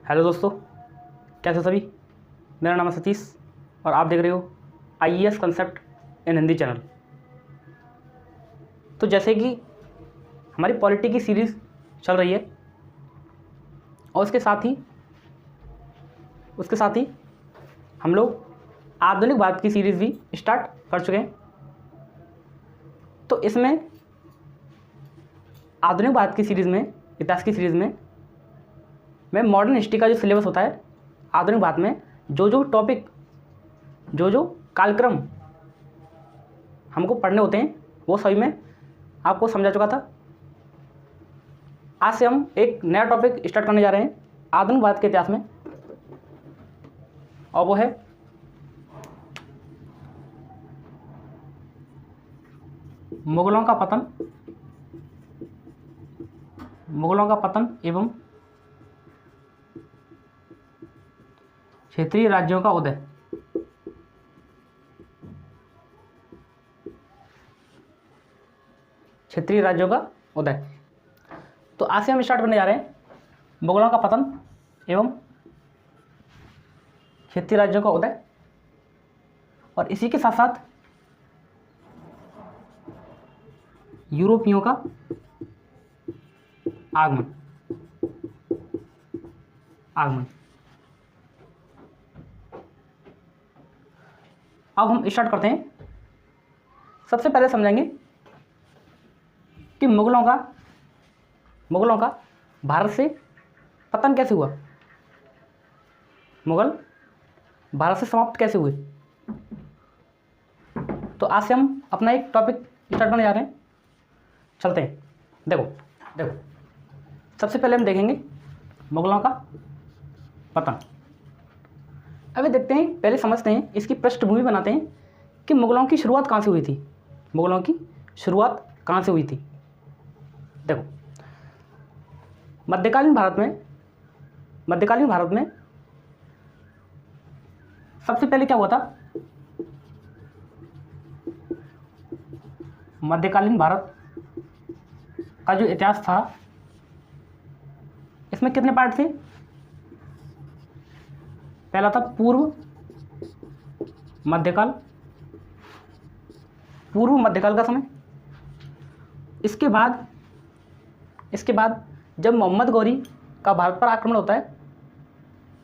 Hello दोस्तों, कैसे सभी। मेरा नाम है सतीश और आप देख रहे हो IAS concept in Hindi channel. तो जैसे कि हमारी पॉलिटी की सीरीज़ चल रही है और उसके साथ ही हम लोग आधुनिक भारत की सीरीज़ भी स्टार्ट कर चुके हैं। तो इसमें आधुनिक भारत की सीरीज़ में, इतिहास की सीरीज़ में मॉडर्न हिस्ट्री का जो सिलेबस होता है आधुनिक भारत में, जो टॉपिक, जो कालक्रम हमको पढ़ने होते हैं वो सभी मैं आपको समझा चुका था। आज से हम एक नया टॉपिक स्टार्ट करने जा रहे हैं आधुनिक भारत के इतिहास में, और वो है मुगलों का पतन एवं क्षेत्रीय राज्यों का उदय। क्षेत्रीय राज्यों का उदय। तो आज से हम स्टार्ट करने जा रहे हैं मुगलों का पतन एवं क्षेत्रीय राज्यों का उदय, और इसी के साथ साथ यूरोपियों का आगमन। अब हम स्टार्ट करते हैं। सबसे पहले समझेंगे कि मुगलों का भारत से पतन कैसे हुआ, मुगल भारत से समाप्त कैसे हुए। तो आज से हम अपना एक टॉपिक स्टार्ट करने जा रहे हैं। चलते हैं। देखो सबसे पहले हम देखेंगे मुगलों का पतन। अभी देखते हैं, पहले समझते हैं, इसकी पृष्ठभूमि बनाते हैं कि मुगलों की शुरुआत कहाँ से हुई थी। देखो, मध्यकालीन भारत में सबसे पहले क्या हुआ था। मध्यकालीन भारत का जो इतिहास था, इसमें कितने पार्ट थे। पहला था पूर्व मध्यकाल का समय। इसके बाद जब मोहम्मद गौरी का भारत पर आक्रमण होता है,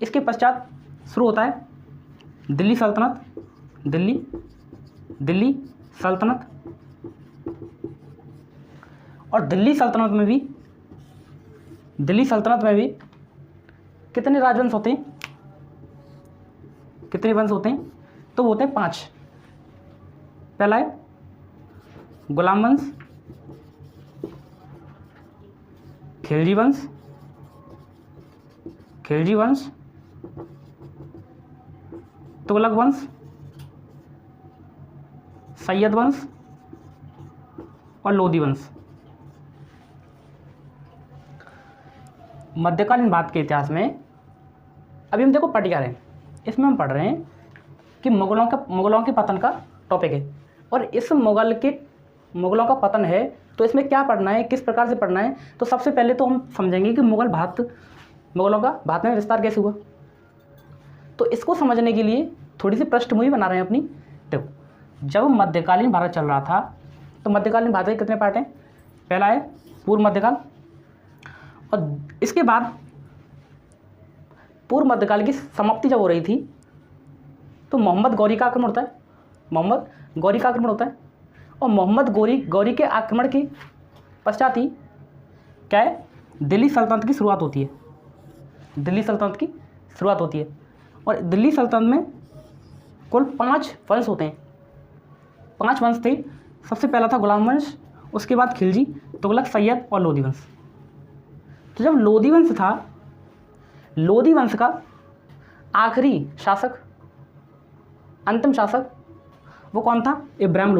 इसके पश्चात शुरू होता है दिल्ली सल्तनत। और दिल्ली सल्तनत में भी कितने राजवंश होते हैं, कितने वंश होते हैं। तो वो होते हैं 5। पहला है गुलाम वंश, खिलजी वंश, तुगलक वंश, सैयद वंश और लोधी वंश। मध्यकालीन भारत के इतिहास में अभी हम देखो पढ़ क्या रहे हैं। इसमें हम पढ़ रहे हैं कि मुगलों के पतन का टॉपिक है, और इस मुगलों का पतन है, तो इसमें क्या पढ़ना है, किस प्रकार से पढ़ना है। तो सबसे पहले तो हम समझेंगे कि मुगलों का भारत में विस्तार कैसे हुआ। तो इसको समझने के लिए थोड़ी सी पृष्ठभूमि बना रहे हैं अपनी। देखो, जब मध्यकालीन भारत चल रहा था, तो मध्यकालीन भारत के कितने पार्ट हैं। पहला है पूर्व मध्यकाल, और इसके बाद पूर्व मध्यकाल की समाप्ति जब हो रही थी, तो मोहम्मद गौरी का आक्रमण होता है। और मोहम्मद गौरी के आक्रमण के पश्चात ही क्या है, दिल्ली सल्तनत की शुरुआत होती है। और दिल्ली सल्तनत में कुल 5 वंश होते हैं। 5 वंश थे। सबसे पहला था गुलाम वंश, उसके बाद खिलजी, तुगलक, सैयद और लोधी वंश। तो जब लोधी वंश का आखिरी शासक, अंतिम शासक, वो कौन था। इब्राहिम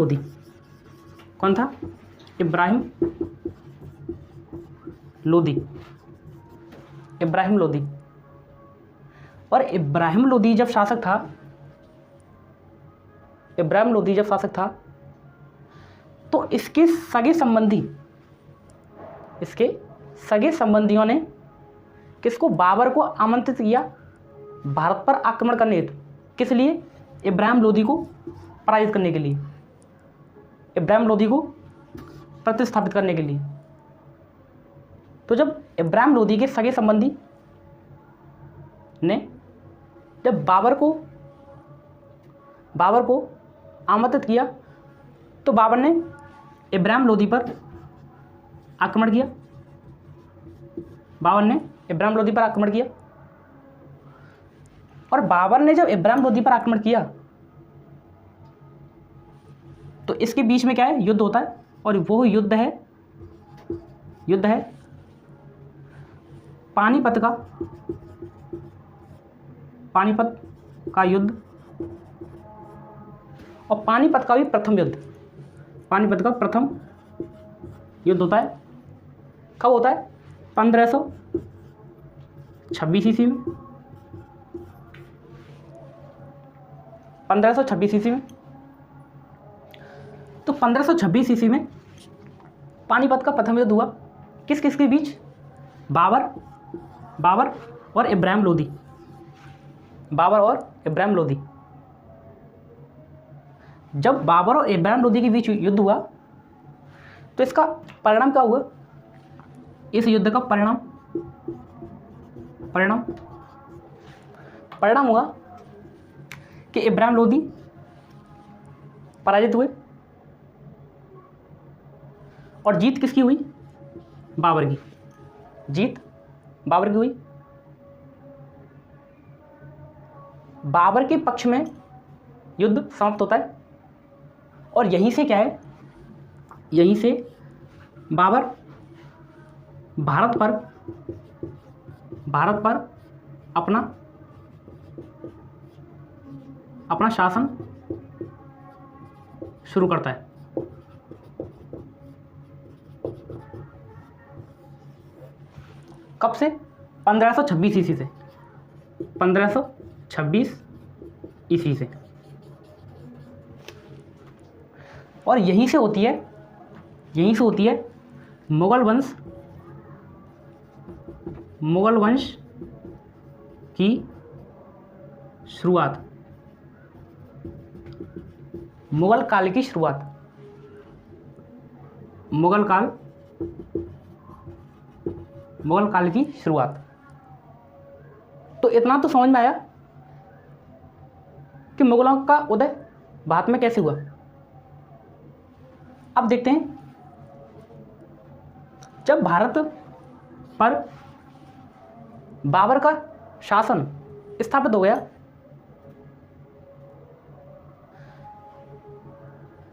लोधी। और इब्राहिम लोधी जब शासक था, तो इसके सगे संबंधियों ने किसको, बाबर को आमंत्रित किया भारत पर आक्रमण करने हेतु। किस लिए, इब्राहिम लोदी को पराजित करने के लिए, इब्राहिम लोदी को प्रतिस्थापित करने के लिए। तो जब इब्राहिम लोदी के सगे संबंधी ने जब बाबर को आमंत्रित किया तो बाबर ने इब्राहिम लोदी पर आक्रमण किया, बाबर ने इब्राहिम लोदी पर आक्रमण किया। और बाबर ने जब इब्राहिम लोदी पर आक्रमण किया तो इसके बीच में क्या है, युद्ध होता है। और वो युद्ध है पानीपत का युद्ध। और पानीपत का भी प्रथम युद्ध, पानीपत का प्रथम युद्ध होता है। कब होता है, 1526 ईस्वी में, 1526 ईस्वी में। तो 1526 ईस्वी में पानीपत का प्रथम युद्ध हुआ। किस किस के बीच, बाबर और इब्राहिम लोदी, बाबर और इब्राहिम लोदी। जब बाबर और इब्राहिम लोदी के बीच युद्ध हुआ तो इसका परिणाम क्या हुआ, इस युद्ध का परिणाम हुआ कि इब्राहिम लोदी पराजित हुए और जीत किसकी हुई, बाबर की। जीत बाबर की हुई। बाबर के पक्ष में युद्ध समाप्त होता है। और यहीं से क्या है, यहीं से बाबर भारत पर अपना शासन शुरू करता है। कब से, 1526 ईस्वी से, 1526 ईस्वी से। और यहीं से होती है मुगल वंश की शुरुआत, मुगल काल की शुरुआत, मुगल काल की शुरुआत। तो इतना तो समझ में आया कि मुगलों का उदय भारत में कैसे हुआ। अब देखते हैं, जब भारत पर बाबर का शासन स्थापित हो गया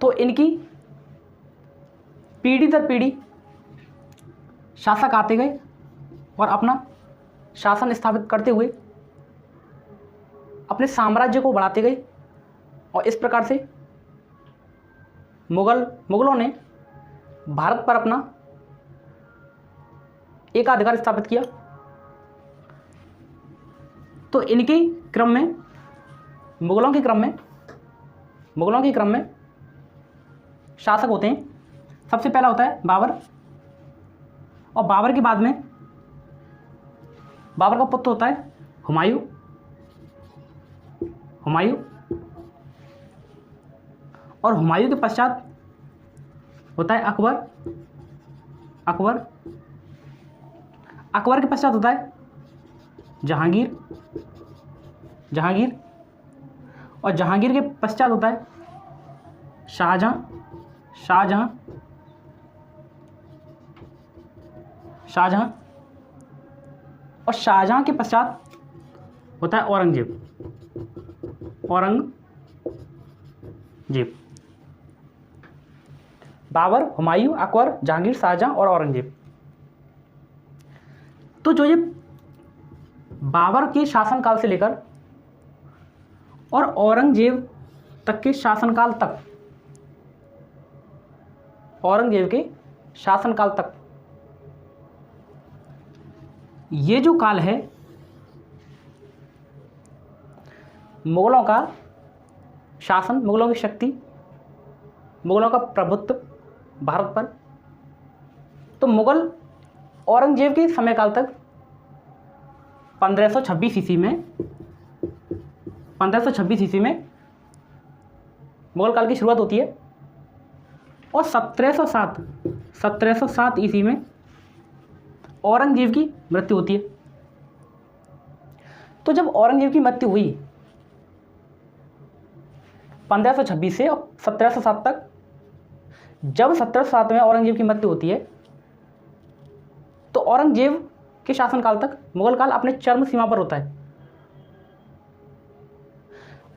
तो इनकी पीढ़ी दर पीढ़ी शासक आते गए और अपना शासन स्थापित करते हुए अपने साम्राज्य को बढ़ाते गए। और इस प्रकार से मुगलों ने भारत पर अपना एकाधिकार स्थापित किया। तो इनके क्रम में, मुगलों के क्रम में शासक होते हैं। सबसे पहला होता है बाबर, और बाबर के बाद में बाबर का पुत्र होता है हुमायूं, और हुमायूं के पश्चात होता है अकबर, अकबर के पश्चात होता है जहांगीर, और जहांगीर के पश्चात होता है शाहजहां, और शाहजहां के पश्चात होता है औरंगजेब। बाबर, हुमायूं, अकबर, जहांगीर, शाहजहां और औरंगजेब। तो जो ये बाबर के शासनकाल से लेकर और औरंगजेब तक के शासनकाल तक, औरंगजेब के शासनकाल तक ये जो काल है, मुगलों का शासन, मुगलों की शक्ति, मुगलों का प्रभुत्व भारत पर। तो मुगल औरंगजेब के समय काल तक 1526 ईस्वी में 1526 ईस्वी में मुगल काल की शुरुआत होती है और 1707 ईस्वी में औरंगजेब की मृत्यु होती है। तो जब औरंगजेब की मृत्यु हुई 1526 से 1707 तक, जब 1707 में औरंगजेब की मृत्यु होती है तो औरंगजेब के शासनकाल तक मुगल काल अपने चरम सीमा पर होता है।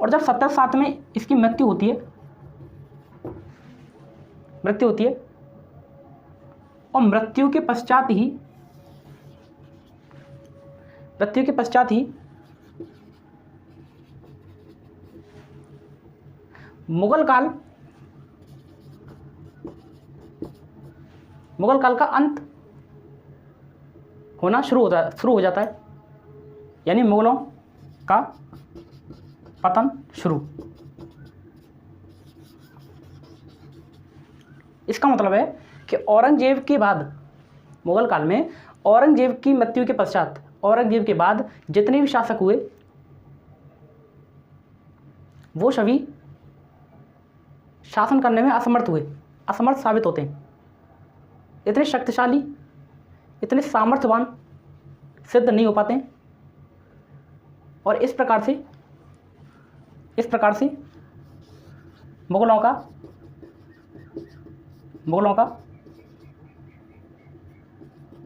और जब 1707 में इसकी मृत्यु होती है और मृत्यु के पश्चात ही मुगल काल का अंत होना शुरू हो जाता है, यानी मुगलों का पतन शुरू। इसका मतलब है कि औरंगजेब के बाद मुगल काल में औरंगजेब की मृत्यु के पश्चात औरंगजेब के बाद जितने भी शासक हुए वो सभी शासन करने में असमर्थ साबित होते हैं, इतने शक्तिशाली, इतने सामर्थ्यवान सिद्ध नहीं हो पाते हैं। और इस प्रकार से मुगलों का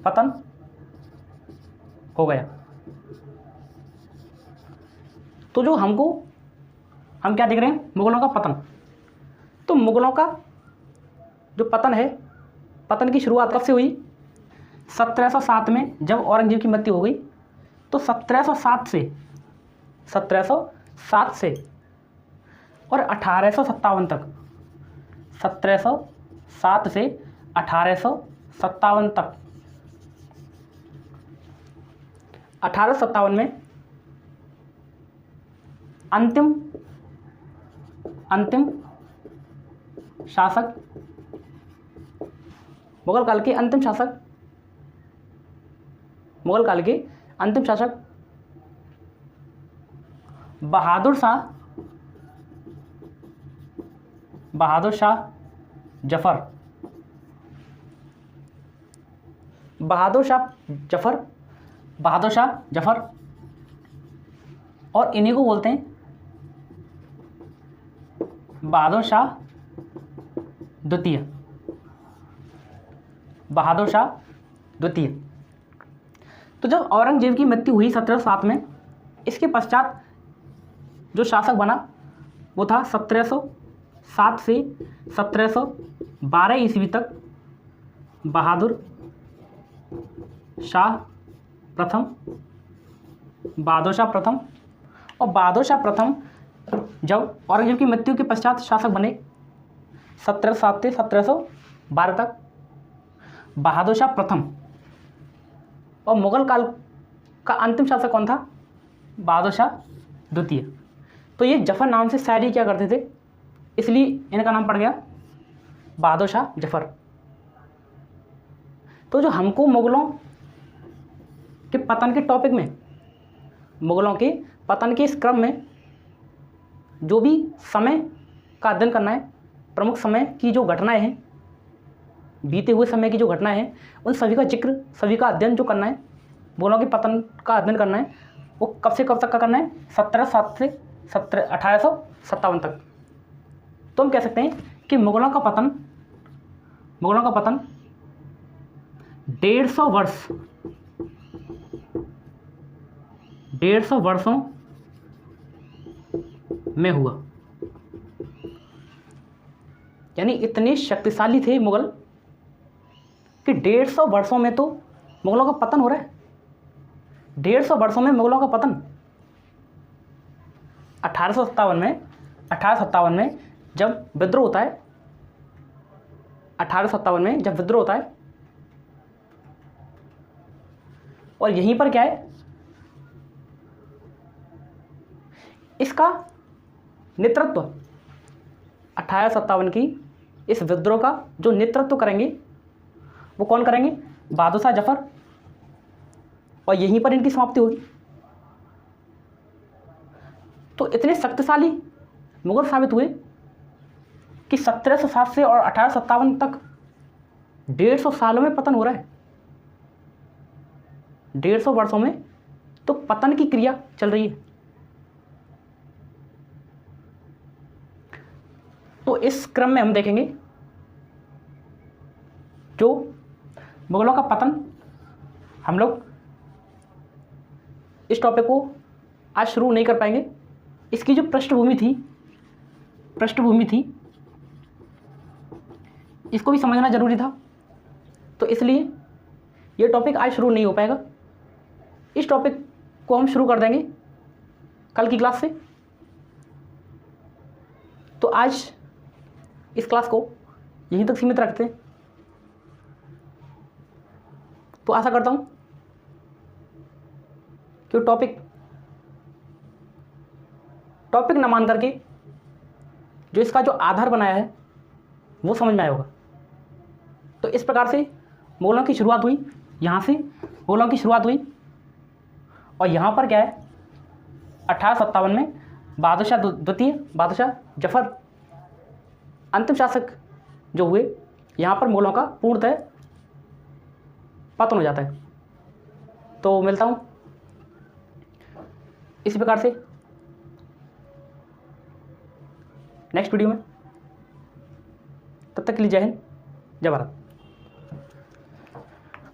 पतन हो गया। तो जो हम क्या देख रहे हैं, मुगलों का पतन। तो मुगलों का जो पतन है, पतन की शुरुआत कब से हुई? 1707 में जब औरंगजेब की मृत्यु हो गई, तो 1707 से और 1857 तक, 1707 से 1857 तक, 1857 में अंतिम शासक, मुगल काल के अंतिम शासक बहादुर शाह जफर, और इन्हीं को बोलते हैं बहादुर शाह द्वितीय। तो जब औरंगजेब की मृत्यु हुई 1707 में, इसके पश्चात जो शासक बना वो था 1707 से 1712 ईस्वी तक बहादुर शाह प्रथम। और बहादुर शाह प्रथम जब औरंगजेब की मृत्यु के पश्चात शासक बने 1707 से 1712 तक, बहादुर शाह प्रथम। और मुगल काल का अंतिम शासक कौन था? बहादुर शाह द्वितीय। तो ये जफर नाम से शायरी क्या करते थे, इसलिए इनका नाम पड़ गया बहादुर शाह जफर। तो जो हमको मुगलों के पतन के टॉपिक में, मुगलों के पतन के इस क्रम में जो भी समय का अध्ययन करना है, प्रमुख समय की जो घटनाएं हैं, बीते हुए समय की जो घटनाएं हैं, उन सभी का जिक्र, सभी का अध्ययन जो करना है, मुगलों के पतन का अध्ययन करना है, वो कब से कब तक का करना है? 1707 से 1857 तक। तो हम कह सकते हैं कि मुगलों का पतन 150 वर्षों में हुआ। यानी इतने शक्तिशाली थे मुगल कि 150 वर्षों में तो मुगलों का पतन हो रहा है। 150 वर्षों में मुगलों का पतन। 1857 में जब विद्रोह होता है, 1857 में जब विद्रोह होता है, और यहीं पर क्या है, इसका नेतृत्व 1857 की इस विद्रोह का जो नेतृत्व करेंगे वो कौन करेंगे? बहादुर शाह जफर। और यहीं पर इनकी समाप्ति होगी। तो इतने शक्तिशाली मुगल साबित हुए कि 1707 से और 1857 तक 150 सालों में पतन हो रहा है। 150 वर्षों में तो पतन की क्रिया चल रही है। तो इस क्रम में हम देखेंगे जो मुगलों का पतन, हम लोग इस टॉपिक को आज शुरू नहीं कर पाएंगे। इसकी जो पृष्ठभूमि थी इसको भी समझना जरूरी था, तो इसलिए ये टॉपिक आज शुरू नहीं हो पाएगा। इस टॉपिक को हम शुरू कर देंगे कल की क्लास से। तो आज इस क्लास को यहीं तक सीमित रखते हैं। तो आशा करता हूं कि टॉपिक न मान करके जो इसका जो आधार बनाया है वो समझ में आया होगा। तो इस प्रकार से मुगलों की शुरुआत हुई, यहाँ से मुगलों की शुरुआत हुई। और यहाँ पर क्या है, 1857 में बादशाह जफर अंतिम शासक जो हुए, यहाँ पर मुगलों का पूर्णतः पतन हो जाता है। तो मिलता हूँ इसी प्रकार से नेक्स्ट वीडियो में। तब तक के लिए जय हिंद, जय भारत।